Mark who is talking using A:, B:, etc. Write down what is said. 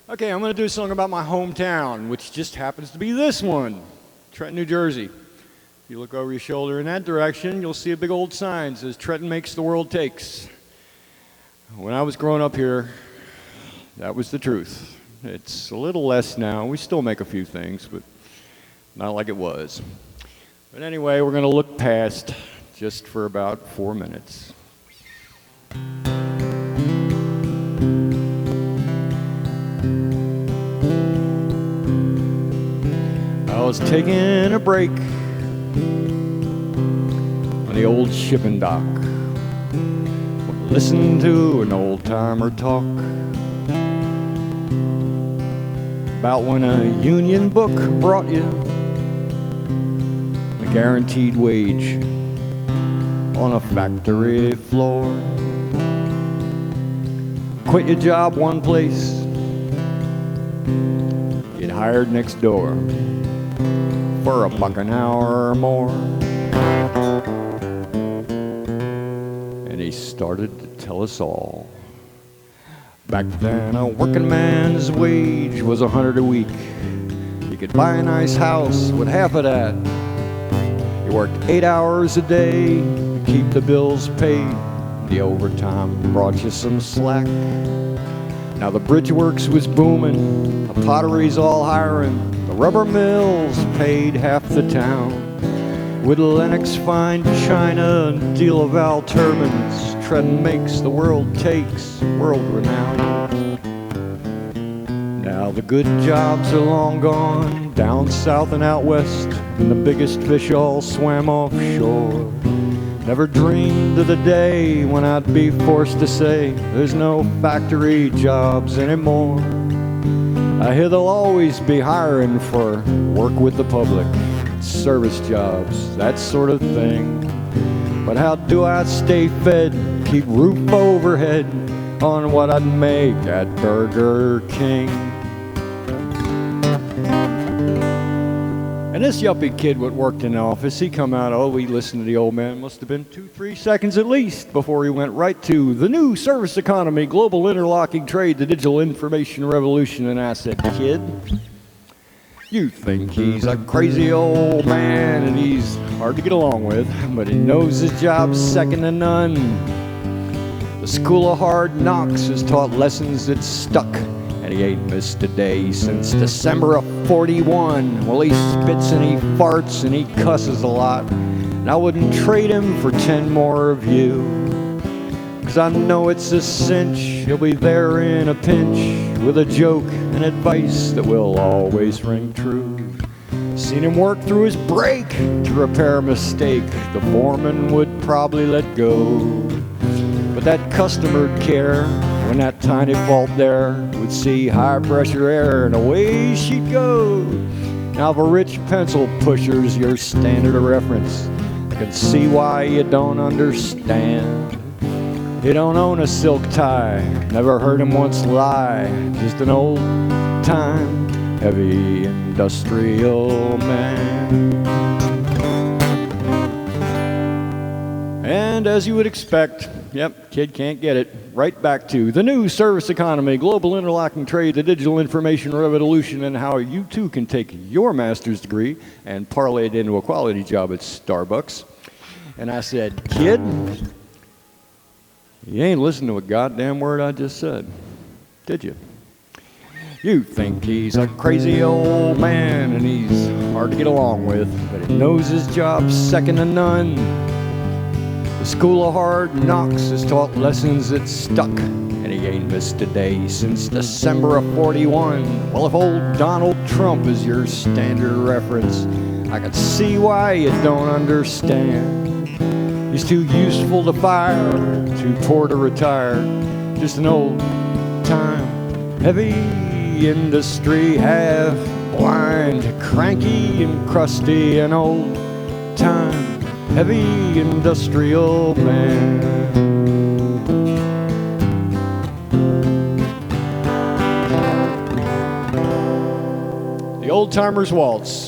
A: Okay, I'm going to do a song about my hometown, which just happens to be this one, Trenton, New Jersey. If you look over your shoulder in that direction, you'll see a big old sign that says, Trenton makes the world takes. When I was growing up here, that was the truth. It's a little less now. We still make a few things, but not like it was. But anyway, we're going to look past just for about 4 minutes. I was taking a break on the old shipping dock. Listen to an old timer talk about when a union book brought you a guaranteed wage on a factory floor. Quit your job one place, get hired next door for $1 an hour or more. And he started to tell us all. Back then a working man's wage was $100 a week. You could buy a nice house with half of that. You worked 8 hours a day to keep the bills paid. The overtime brought you some slack. Now the bridge works was booming, the pottery's all hiring. The rubber mills paid half the town. With Lennox fine china and deal of Val turbans, Trenton makes the world takes, world renowned. Now the good jobs are long gone, down south and out west, and the biggest fish all swam offshore. Never dreamed of the day when I'd be forced to say there's no factory jobs anymore. I hear they'll always be hiring for work with the public, service jobs, that sort of thing. But how do I stay fed, keep roof overhead on what I'd make at Burger King? And this yuppie kid what worked in the office, he come out, we listened to the old man, must have been 2-3 seconds at least before he went right to the new service economy, global interlocking trade, the digital information revolution, and I said, kid, you think he's a crazy old man and he's hard to get along with, but he knows his job's second to none. The school of hard knocks has taught lessons that stuck, and he ain't missed a day since December of 41. Well, he spits and he farts and he cusses a lot, and I wouldn't trade him for 10 more of you, 'cause I know it's a cinch he'll be there in a pinch with a joke and advice that will always ring true. Seen him work through his break to repair a mistake the foreman would probably let go. But that customer'd care when that tiny fault there would see high pressure air and away she'd go. Now if a rich pencil pusher's your standard of reference, I can see why you don't understand. He don't own a silk tie, never heard him once lie, just an old time heavy industrial man. And as you would expect, yep, kid can't get it. Right back to the new service economy, global interlocking trade, the digital information revolution, and how you too can take your master's degree and parlay it into a quality job at Starbucks. And I said, kid, you ain't listened to a goddamn word I just said, did you? You think he's a crazy old man and he's hard to get along with, but he knows his job's second to none. The school of hard knocks has taught lessons that stuck, and he ain't missed a day since December of 41. Well, if old Donald Trump is your standard reference, I can see why you don't understand. He's too useful to fire, too poor to retire, just an old time heavy industry, half blind, cranky and crusty, an old time heavy industrial man. The Old Timers Waltz.